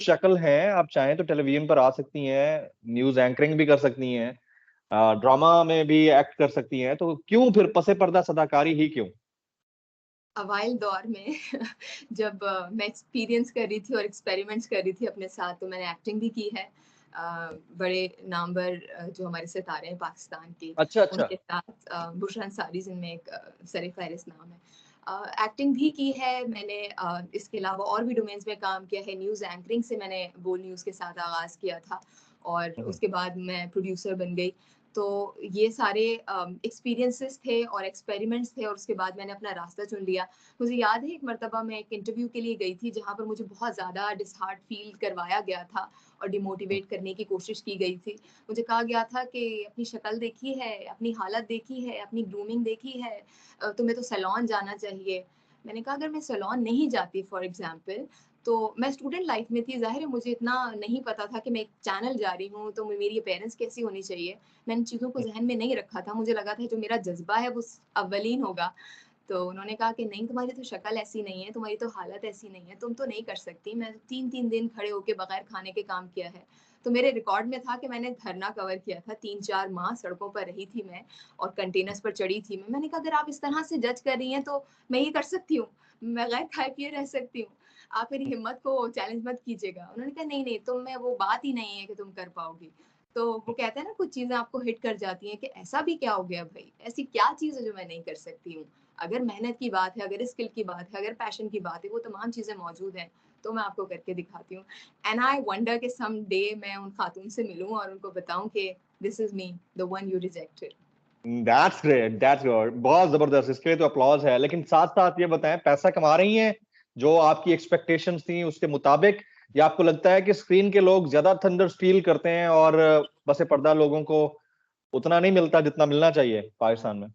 शक्ल हैं, आप चाहें तो टेलीविजन पर आ सकती हैं, न्यूज एंकरिंग भी कर सकती हैं, ड्रामा में भी एक्ट कर सकती हैं, तो क्यों फिर पसे पर्दा सदाकारी ही क्यों? अवाइल दौर में जब मैं एक्सपीरियंस कर रही थी और एक्सपेरिमेंट्स कर रही थी अपने साथ, तो मैंने एक्टिंग भी की है। बड़े नामवर जो हमारे सितारे हैं पाकिस्तान के, अच्छा अच्छा। उनके साथ बुशरा अंसारी जिनमें एक सर-ए-फ़हरिस्त नाम है। एक्टिंग भी की है मैंने, इसके अलावा और भी डोमेन्स में काम किया है। न्यूज़ एंकरिंग से मैंने बोल न्यूज़ के साथ आगाज़ किया था और हम्म। उसके बाद मैं प्रोड्यूसर बन गई। तो ये सारे एक्सपीरियंसेस थे और एक्सपेरिमेंट्स थे और उसके बाद मैंने अपना रास्ता चुन लिया। मुझे याद है एक मर्तबा मैं एक इंटरव्यू के लिए गई थी जहाँ पर मुझे बहुत ज़्यादा डिसहार्ट फ़ील करवाया गया था और डिमोटिवेट करने की कोशिश की गई थी। मुझे कहा गया था कि अपनी शक्ल देखी है, अपनी हालत देखी है, अपनी ग्रूमिंग देखी है, तुम्हें तो सैलून जाना चाहिए। मैंने कहा अगर मैं सैलून नहीं जाती फॉर एग्ज़ाम्पल, तो मैं स्टूडेंट लाइफ़ में थी, ज़ाहिर है मुझे इतना नहीं पता था कि मैं एक चैनल जा रही हूँ, तो मेरी अपीयरेंस कैसी होनी चाहिए। मैंने चीज़ों को ज़हन में नहीं रखा था, मुझे लगा था जो मेरा जज़्बा है वो अव्वलीन होगा। तो उन्होंने कहा कि नहीं, तुम्हारी तो शक्ल ऐसी नहीं है, तुम्हारी तो हालत ऐसी नहीं है, तुम तो नहीं कर सकती। मैं 3-3 दिन खड़े होके बगैर खाने के काम किया है। तो मेरे रिकॉर्ड में था कि मैंने धरना कवर किया था, 3-4 माह सड़कों पर रही थी मैं और कंटेनर्स पर चढ़ी थी मैं। मैंने कहा अगर आप इस तरह से जज कर रही हैं तो मैं ये कर सकती हूँ, मैं बगैर खाए-पिए रह सकती हूँ। आप मेरी हिम्मत को चैलेंज मत कीजिएगा। उन्होंने कहा नहीं, नहीं, तुम में वो बात ही नहीं है कि तुम कर पाओगी। तो वो कहते हैं ना कुछ चीज़ें आपको हिट कर जाती हैं कि ऐसा भी क्या हो गया भई? ऐसी क्या चीज़ है जो मैं नहीं कर सकती हूँ? अगर मेहनत की बात है, अगर स्किल की बात है, अगर पैशन की बात है, वो तमाम चीज़ें मौजूद हैं, तो मैं आपको करके दिखाती हूँ। एंड आई वंडर कि सम डे मैं उन खातून से मिलूँ और उनको बताऊँ कि this is me, the one you rejected. That's great, that's good, बहुत जबरदस्त, इसके लिए तो अप्लॉज है। लेकिन साथ साथ ये बताएं, पैसा कमा रही हैं जो आपकी एक्सपेक्टेशंस थी उसके मुताबिक, या आपको लगता है कि स्क्रीन के लोग ज्यादा थंडर्स फील करते हैं और बसे पर्दा लोगों को उतना नहीं मिलता जितना मिलना चाहिए पाकिस्तान में?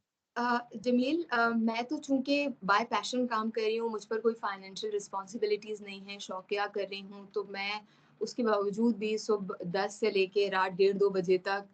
जमील, मैं तो चूँकि बाय पैशन काम कर रही हूँ, मुझ पर कोई फाइनेंशियल रिस्पॉन्सिबिलिटीज़ नहीं है, शौकिया कर रही हूँ, तो मैं उसके बावजूद भी सुबह 10 से लेके रात डेढ़ 2 बजे तक,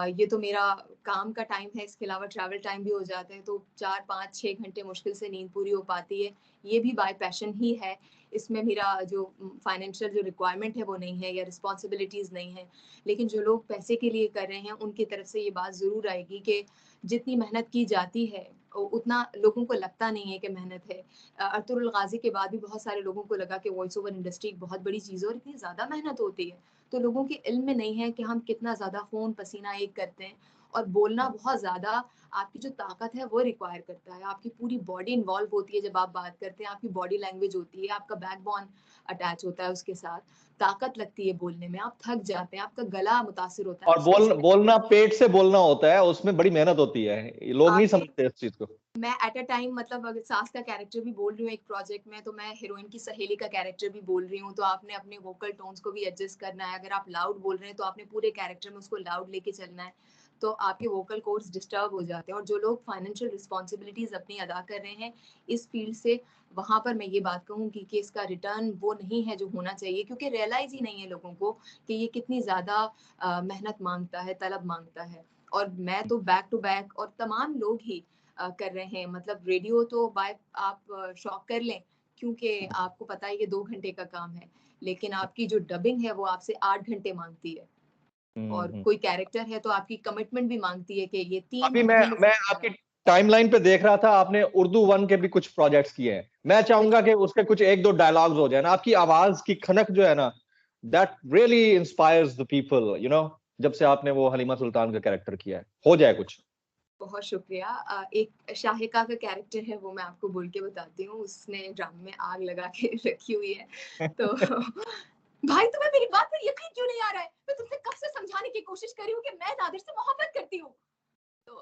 ये तो मेरा काम का टाइम है, इसके अलावा ट्रैवल टाइम भी हो जाता है, तो 4, 5, 6 घंटे मुश्किल से नींद पूरी हो पाती है। ये भी बाय पैशन ही है, इसमें मेरा जो फाइनेंशियल जो रिक्वायरमेंट है वो नहीं है या रिस्पॉन्सिबिलिटीज़ नहीं है। लेकिन जो लोग पैसे के लिए कर रहे हैं, उनकी तरफ से ये बात ज़रूर आएगी कि जितनी मेहनत की जाती है उतना लोगों को लगता नहीं है कि मेहनत है। अरतुगरुल गाज़ी के बाद भी बहुत सारे लोगों को लगा कि वॉइस ओवर इंडस्ट्री एक बहुत बड़ी चीज़ है और इतनी ज़्यादा मेहनत होती है। तो लोगों के इल्म में नहीं है कि हम कितना ज़्यादा खून पसीना एक करते हैं और बोलना बहुत ज़्यादा आपकी जो ताकत है वो रिक्वायर करता है। आपकी पूरी बॉडी इन्वॉल्व होती है जब आप बात करते हैं, आपकी बॉडी लैंग्वेज होती है, आपका बैकबोन अटैच होता है उसके साथ। ताकत लगती है बोलने में, आप थक जाते हैं, आपका गला मुतासिर होता है, और आप स्ट्रेस में बोलना पेट से बोलना होता है, उसमें बड़ी मेहनत होती है, लोग नहीं आपके समझते इस चीज को। मैं एट अ टाइम, मतलब अगर सास का कैरेक्टर भी बोल रही हूँ एक प्रोजेक्ट में, तो मैं हीरोइन की सहेली का कैरेक्टर भी बोल रही हूँ, तो आपने अपने वोकल टोन्स को भी एडजस्ट करना है। अगर आप लाउड बोल रहे हैं तो आपने पूरे कैरेक्टर में उसको लाउड लेके चलना है, तो आपके वोकल कोर्ड्स डिस्टर्ब हो जाते हैं। और जो लोग फाइनेंशियल रिस्पॉन्सिबिलिटीज अपनी अदा कर रहे हैं इस फील्ड से, वहां पर मैं ये बात कहूँगी कि इसका रिटर्न वो नहीं है जो होना चाहिए, क्योंकि रियलाइज ही नहीं है लोगों को कि ये कितनी ज्यादा मेहनत मांगता है, तलब मांगता है। और मैं तो बैक टू बैक, और तमाम लोग ही कर रहे हैं, मतलब रेडियो तो बाय आप शौक कर लें, क्योंकि आपको पता है ये 2 घंटे का काम है, लेकिन आपकी जो डबिंग है वो आपसे 8 घंटे माँगती है। और हम्म। कोई कैरेक्टर है तो आपकी कमिटमेंट भी माँगती है कि ये 3 अभी मैं महीने से मैं आपकी ज़्यादा। टाइमलाइन पे देख रहा था, आपने उर्दू वन के भी कुछ प्रोजेक्ट्स किए हैं। मैं चाहूंगा कि उसके कुछ एक दो डायलॉग्स हो जाए ना, आपकी आवाज की खनक जो है ना, that really inspires the people, जब से आपने वो हलीमा सुल्तान का कैरेक्टर किया है, हो जाए कुछ। बहुत शुक्रिया। एक शाहिका का कैरेक्टर है, वो मैं आपको बोल के बताती हूँ, उसने ड्रामे में आग लगा के रखी हुई है। तो भाई, तुम्हें मेरी बात पर यकीन क्यों नहीं आ रहा है? मैं तुमसे कब से समझाने की कोशिश कर रही हूँ कि मैं नादिर से मोहब्बत करती हूँ। तो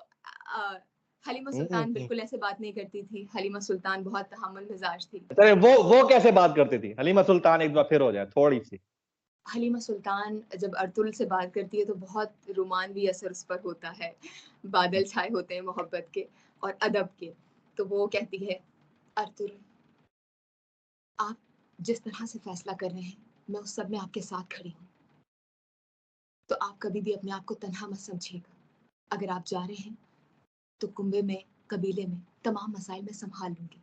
हलीमा सुल्तान बिल्कुल ऐसे बात नहीं करती थी। हलीमा सुल्तान बहुत तहम्मुल मिजाज थी। अरे वो कैसे बात करती थी हलीमा सुल्तान, एक बार फिर हो जाए थोड़ी सी। हलीमा सुल्तान जब अर्तुल से बात करती है तो बहुत रोमानवी असर उस पर होता है। बादल छाए होते हैं मोहब्बत के और अदब के। तो वो कहती है, अर्तुल, आप जिस तरह से फैसला कर रहे हैं, मैं उस सब में आपके साथ खड़ी हूँ। तो आप कभी भी अपने आप को तन्हा मत समझिएगा। अगर आप जा रहे हैं, तो कुंबे में, कबीले में, तमाम मसाइल में संभाल लूंगी।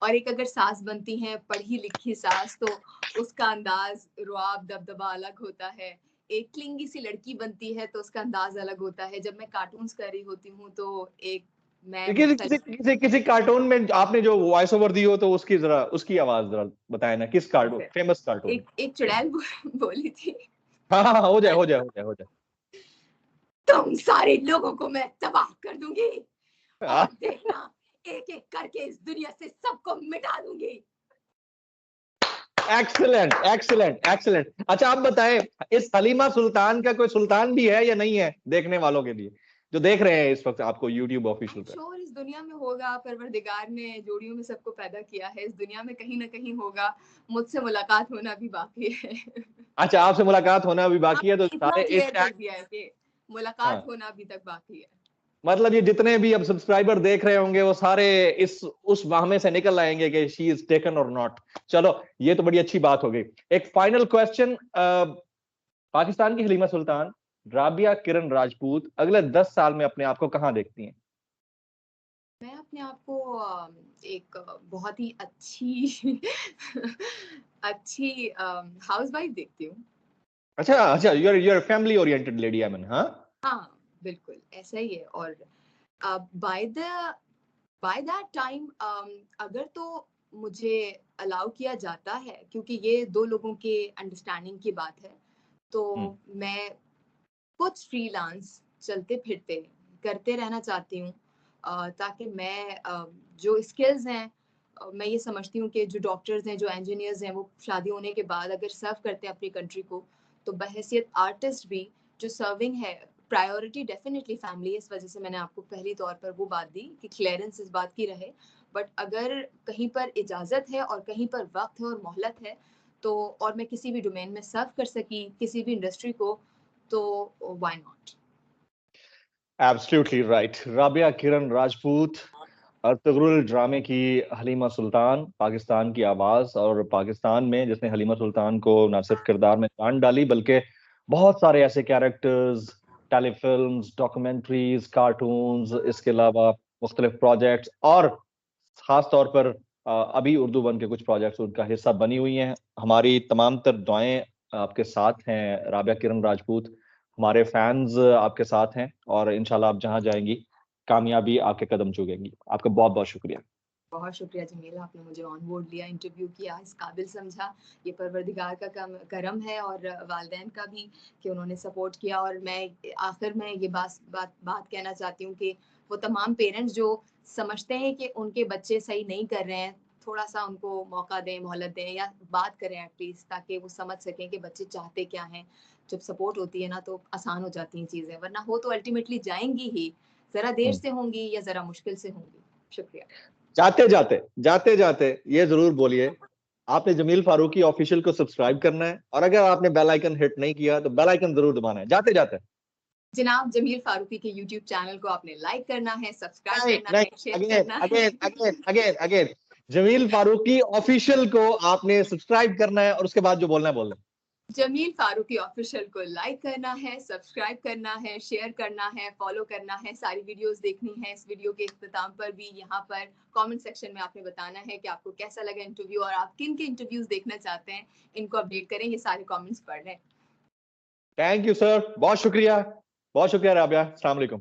और एक अगर सास बनती है पढ़ी लिखी सास, तो उसका अंदाज रुआब दबदबा अलग होता है। एक क्लिंगी सी लड़की बनती है तो उसका अंदाज अलग होता है। जब मैं कार्टून्स कर रही होती हूँ तो एक मैं किसी किसी किसी किसी कार्टून में आपने जो वॉइस ओवर दी हो तो उसकी जरा उसकी आवाज जरा बताए ना, किस कार्टून, फेमस कार्टून? एक चुड़ैल बोली थी, हाँ हाँ हाँ, हो जाए हो जाए हो जाए हो जाए। तुम सारे लोगों को मैं तबाह कर दूंगी और हाँ, देखना एक एक करके इस दुनिया से सबको मिटा दूंगी। Excellent excellent excellent. अच्छा आप बताएं, इस हलीमा सुल्तान का कोई सुल्तान भी है या नहीं है, देखने वालों के लिए जो देख रहे हैं इस वक्त आपको यूट्यूब आई ऑफिशियल एम पे? श्योर इस दुनिया में होगा, परवरदिगार ने जोड़ियों में सबको पैदा किया है, इस दुनिया में कहीं ना कहीं होगा। मुझसे मुलाकात होना भी बाकी है। अच्छा आपसे मुलाकात होना अभी बाकी है, तो आपने इतना सारे इस क्लियर कर दिया है कि मुलाकात हाँ, होना अभी तक बाकी है। मतलब ये जितने भी अब सब्सक्राइबर देख रहे होंगे वो सारे इस उस वाहमे से निकल आएंगे कि शी इज टेकन और नॉट। चलो ये तो बड़ी अच्छी बात हो गई। एक फाइनल क्वेश्चन, पाकिस्तान की हलीमा सुल्तान राबिया किरण राजपूत अगले 10 साल में अपने आप को कहाँ देखती हैं? मैं अपने आप को एक बहुत ही अच्छी अच्छी हाउसवाइफ देखती हूँ। अच्छा अच्छा, your family oriented lady, I mean. हाँ, हाँ, बिल्कुल ऐसा ही है। और by the by that time अगर तो मुझे अलाउ किया जाता है, क्योंकि ये 2 लोगों के अंडरस्टैंडिंग की बात है, तो मैं कुछ फ्रीलांस चलते-फिरते करते रहना चाहती हूँ, ताकि मैं जो स्किल्स हैं, मैं ये समझती हूँ कि जो डॉक्टर्स हैं, जो इंजीनियर्स हैं, वो शादी होने के बाद अगर सर्व करते हैं अपनी कंट्री को, तो बहैसियत आर्टिस्ट भी जो सर्विंग है, प्रायोरिटी डेफिनिटली फैमिली है। इस वजह से मैंने आपको पहली तौर पर वो बात दी कि क्लीयरेंस इस बात की रहे। बट अगर कहीं पर इजाज़त है और कहीं पर वक़्त है और मोहलत है, तो और मैं किसी भी डोमेन में सर्व कर सकी, किसी भी इंडस्ट्री को, तो why not? Absolutely right. Rabia Kiran Rajput, Ertugrul ड्रामे की हलीमा सुल्तान, पाकिस्तान की आवाज, और पाकिस्तान में जिसने हलीमा सुल्तान को न सिर्फ किरदार में जान डाली बल्कि बहुत सारे ऐसे कैरेक्टर्स, टेलीफिल्म्स, डॉक्यूमेंट्रीज, कार्टून्स, इसके अलावा मुख्तलिफ प्रोजेक्ट्स, और खास तौर पर अभी उर्दू वन के कुछ प्रोजेक्ट्स उनका हिस्सा बनी हुई हैं। हमारी तमाम तर दुआएं आपके साथ हैं राबिया किरण राजपूत। हमारे फैंस आपके साथ हैं और इंशाल्लाह आप जहां जाएंगी कामयाबी आपके कदम चूमेगी। आपका बहुत बहुत शुक्रिया। बहुत शुक्रिया जमीला, आपने मुझे ऑन बोर्ड लिया, इंटरव्यू किया, इस काबिल समझा। ये परवरदिगार का करम है और वालिदैन का भी कि उन्होंने सपोर्ट किया। और मैं आखिर में ये बात कहना चाहती हूँ कि वो तमाम पेरेंट्स जो समझते हैं कि उनके बच्चे सही नहीं कर रहे हैं, थोड़ा सा उनको मौका दें, मोहलत दें, या बात करें एटलीस्ट, ताकि वो समझ सकें कि बच्चे चाहते क्या हैं। जब सपोर्ट होती है ना, तो आसान हो जाती हैं चीज़ें, वरना हो तो अल्टीमेटली जाएंगी ही, ज़रा देर से होंगी या ज़रा मुश्किल से होंगी। शुक्रिया। जाते जाते जाते जाते ये जरूर बोलिए, आपने जमील फारूकी ऑफिशियल को सब्सक्राइब करना है, और अगर आपने बेल आइकन हिट नहीं किया तो बेल आइकन जरूर दबाना है जाते जाते। जनाब जमील फारूकी के यूट्यूब चैनल को आपने लाइक करना है, सब्सक्राइब नहीं करना नहीं, है, शेयर अगेन करना है। Again again again again, Jamil Farooqui official को आपने सब्सक्राइब करना है और उसके बाद जो बोलना है बोलना है। जमील फारूकी ऑफिशियल को लाइक करना है, सब्सक्राइब करना है, शेयर करना है, फॉलो करना है, सारी वीडियोस देखनी है। इस वीडियो के इख्तिताम पर भी यहाँ पर कमेंट सेक्शन में आपने बताना है कि आपको कैसा लगा इंटरव्यू और आप किन के इंटरव्यूज देखना चाहते हैं। इनको अपडेट करें, ये सारे कमेंट्स पढ़ लें। थैंक यू सर, बहुत शुक्रिया, बहुत शुक्रिया राबिया। अस्सलाम वालेकुम।